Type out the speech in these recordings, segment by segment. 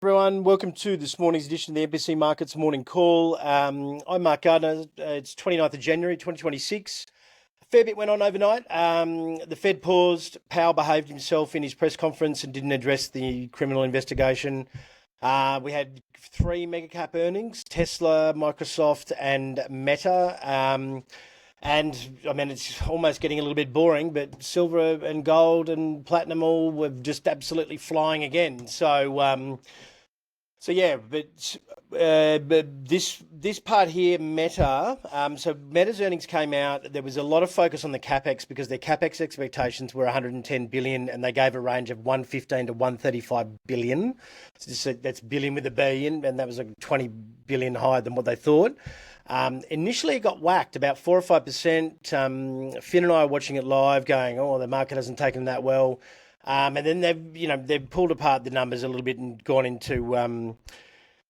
Everyone, welcome to this morning's edition of the MPC Markets Morning Call. I'm Mark Gardner. It's 29th of January 2026. A fair bit went on overnight. The Fed paused. Powell behaved himself in his press conference and didn't address the criminal investigation. We had three mega cap earnings: Tesla, Microsoft, and Meta. And I mean, it's almost getting a little bit boring, but silver and gold and platinum all were just absolutely flying again. So yeah, but this part here, Meta. So Meta's earnings came out. There was a lot of focus on the CapEx because their CapEx expectations were 110 billion, and they gave a range of 115 to 135 billion. So that's billion with a B, and that was like 20 billion higher than what they thought. Initially, it got whacked about 4 or 5%. Finn and I are watching it live, going, "Oh, the market hasn't taken that well." And then they've pulled apart the numbers a little bit and gone into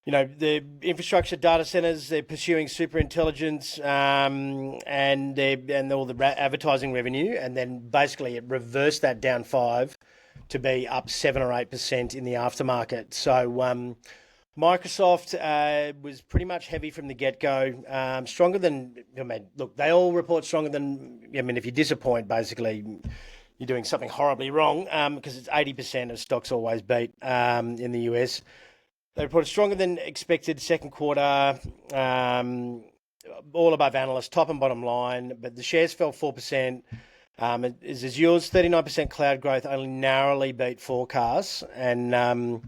the infrastructure data centers. They're pursuing super intelligence and all the advertising revenue, and then basically it reversed that down 5 to be up 7 or 8% in the aftermarket. So Microsoft was pretty much heavy from the get-go, stronger than, look, they all report stronger than, if you disappoint, basically, you're doing something horribly wrong, because it's 80% of stocks always beat in the US. They reported stronger than expected second quarter, all above analysts, top and bottom line, but the shares fell 4%. It is Azure's 39% cloud growth only narrowly beat forecasts, and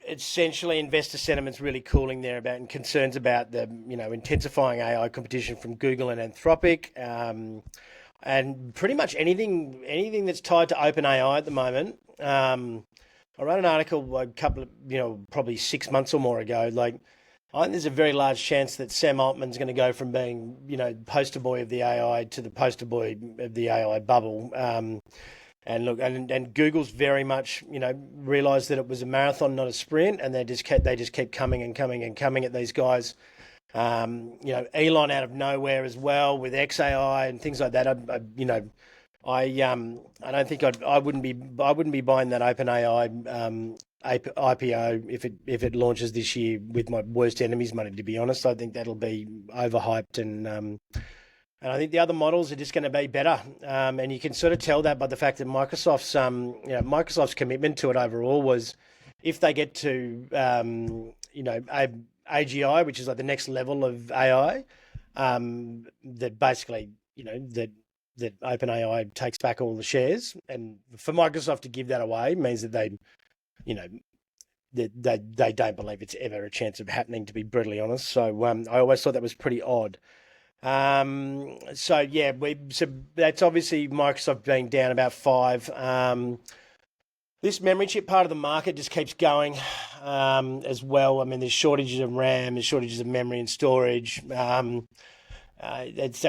essentially investor sentiment's really cooling there and concerns about the intensifying AI competition from Google and Anthropic. And pretty much anything that's tied to OpenAI at the moment. I wrote an article a couple of, probably 6 months or more ago. Like, I think there's a very large chance that Sam Altman's going to go from being, poster boy of the AI to the poster boy of the AI bubble. And look, and Google's very much, realised that it was a marathon, not a sprint, and they just keep coming and coming and coming at these guys. Elon out of nowhere as well with XAI and things like that. I don't think I wouldn't be buying that OpenAI IPO if it launches this year with my worst enemy's money. To be honest, I think that'll be overhyped, and I think the other models are just going to be better. And you can sort of tell that by the fact that Microsoft's commitment to it overall was, if they get to AGI, which is like the next level of AI, that basically, that OpenAI takes back all the shares. And for Microsoft to give that away means that they don't believe it's ever a chance of happening, to be brutally honest. So I always thought that was pretty odd. So that's obviously Microsoft being down about 5. This memory chip part of the market just keeps going as well. I mean, there's shortages of RAM, there's shortages of memory and storage. That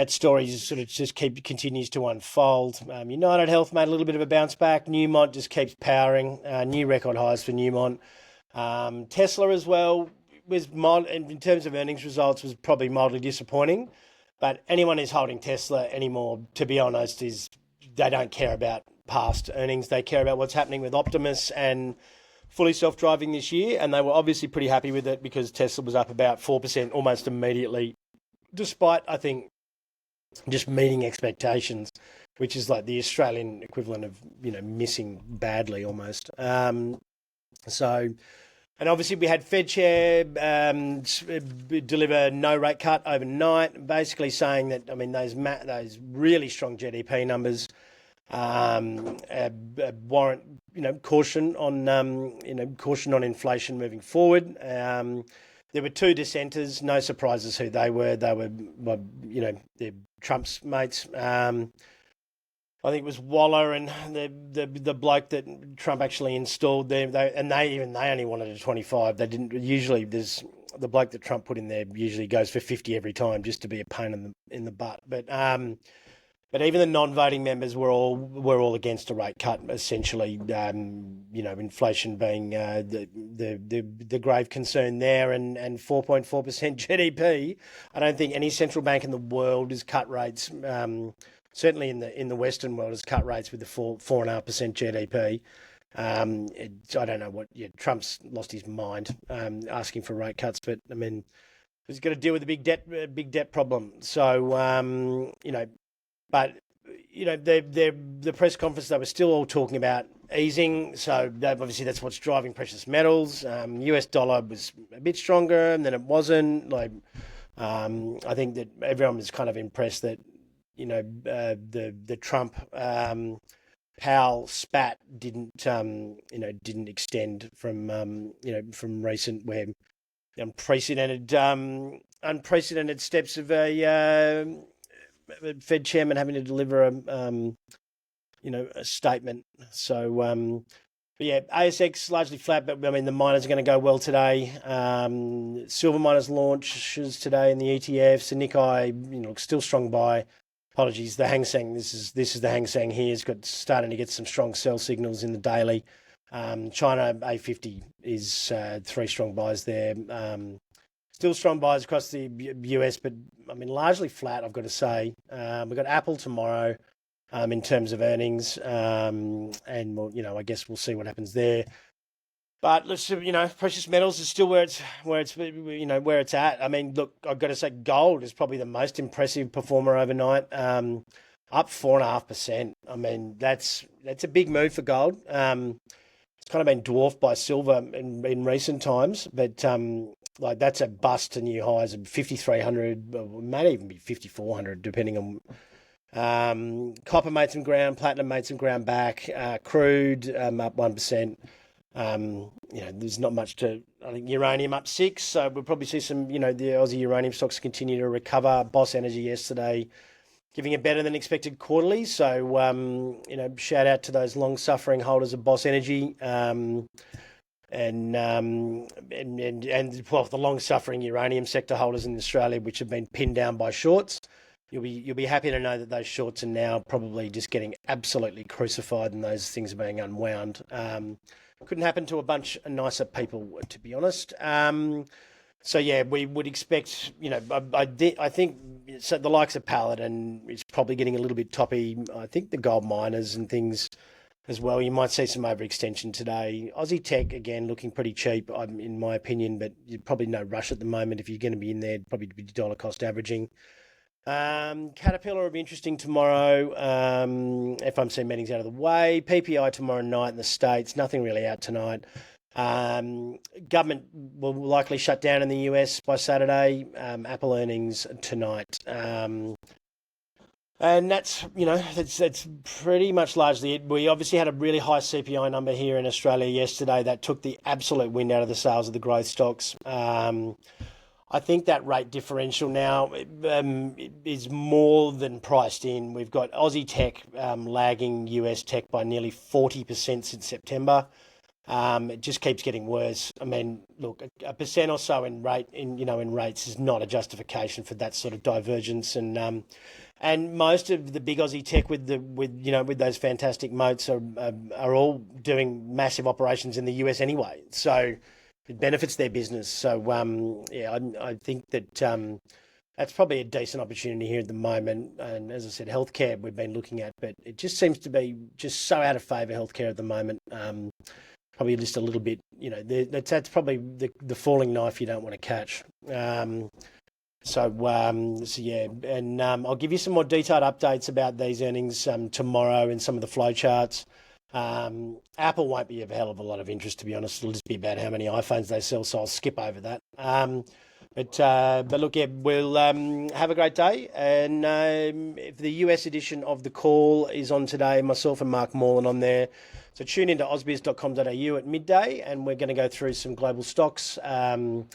story sort of just continues to unfold. United Health made a little bit of a bounce back. Newmont just keeps powering, new record highs for Newmont. Tesla as well was in terms of earnings results, was probably mildly disappointing. But anyone who's holding Tesla anymore, to be honest, they don't care about past earnings. They care about what's happening with Optimus and fully self-driving this year. And they were obviously pretty happy with it because Tesla was up about 4% almost immediately, despite, I think, just meeting expectations, which is like the Australian equivalent of, missing badly almost. And obviously we had Fed Chair deliver no rate cut overnight, basically saying that, those really strong GDP numbers warrant, caution on inflation moving forward. There were two dissenters, no surprises who they were. They were, they're Trump's mates. I think it was Waller and the bloke that Trump actually installed there. They only wanted a 25. They didn't usually. There's the bloke that Trump put in there usually goes for 50 every time just to be a pain in the butt. But even the non-voting members were all against a rate cut. Essentially, inflation being the grave concern there, and 4.4% GDP. I don't think any central bank in the world has cut rates. Certainly in the Western world, has cut rates with the 4.5% GDP. I don't know what. Yeah, Trump's lost his mind asking for rate cuts, but I mean, he's got to deal with the big debt problem. So but the press conference, they were still all talking about easing. So obviously that's what's driving precious metals. US dollar was a bit stronger, and then it wasn't. I think that everyone was kind of impressed that the Trump Powell spat didn't extend from recent, where unprecedented steps of a Fed chairman having to deliver a statement. So but yeah, ASX largely flat, but I mean the miners are going to go well today. Silver miners launches today in the ETFs. The Nikkei, still strong buy. Apologies, the Hang Seng. This is the Hang Seng here. It's starting to get some strong sell signals in the daily. China A50 is 3 strong buys there. Still strong buys across the US, but I mean largely flat, I've got to say. We've got Apple tomorrow in terms of earnings, and I guess we'll see what happens there. But let's precious metals is still where it's at. I mean, look, I've got to say gold is probably the most impressive performer overnight, up 4.5%. I mean, that's a big move for gold. It's kind of been dwarfed by silver in recent times, but that's a bust to new highs of 5,300, or may even be 5,400, depending on. Copper made some ground, platinum made some ground back, crude up 1%. There's not much to. I think uranium up 6%, so we'll probably see some. The Aussie uranium stocks continue to recover. Boss Energy yesterday giving a better than expected quarterly. So shout out to those long suffering holders of Boss Energy. And the long suffering uranium sector holders in Australia, which have been pinned down by shorts. You'll be happy to know that those shorts are now probably just getting absolutely crucified, and those things are being unwound. Couldn't happen to a bunch of nicer people, to be honest. So yeah, we would expect. I think so. The likes of Paladin is probably getting a little bit toppy. I think the gold miners and things as well. You might see some overextension today. Aussie Tech again looking pretty cheap, in my opinion, but probably no rush at the moment. If you're going to be in there, probably be dollar cost averaging. Caterpillar will be interesting tomorrow. FOMC meetings out of the way. PPI tomorrow night in the States. Nothing really out tonight. Government will likely shut down in the US by Saturday. Apple earnings tonight. And that's pretty much largely it. We obviously had a really high CPI number here in Australia yesterday that took the absolute wind out of the sails of the growth stocks. I think that rate differential now is more than priced in. We've got Aussie tech lagging US tech by nearly 40% since September. It just keeps getting worse. I mean, look, a percent or so in rates is not a justification for that sort of divergence. And most of the big Aussie tech with those fantastic moats are all doing massive operations in the US anyway. So it benefits their business. So, I think that that's probably a decent opportunity here at the moment. And as I said, healthcare we've been looking at, but it just seems to be just so out of favour, healthcare at the moment. Probably just a little bit, that's probably the falling knife you don't want to catch. So yeah, and I'll give you some more detailed updates about these earnings tomorrow and some of the flow charts. Apple won't be of a hell of a lot of interest, to be honest. It'll just be about how many iPhones they sell, so I'll skip over that. But look, yeah, we'll have a great day. And if the US edition of The Call is on today, myself and Mark Morland on there. So tune into ausbiz.com.au at midday, and we're going to go through some global stocks. And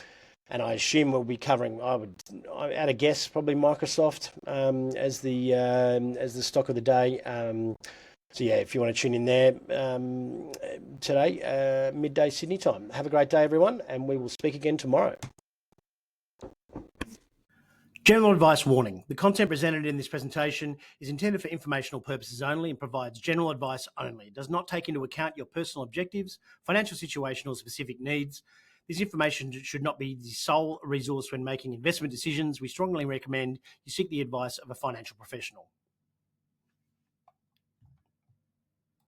I assume we'll be covering, at a guess, probably Microsoft as the stock of the day. So yeah, if you want to tune in there today, midday Sydney time. Have a great day, everyone, and we will speak again tomorrow. General advice warning. The content presented in this presentation is intended for informational purposes only and provides general advice only. It does not take into account your personal objectives, financial situation, or specific needs. This information should not be the sole resource when making investment decisions. We strongly recommend you seek the advice of a financial professional.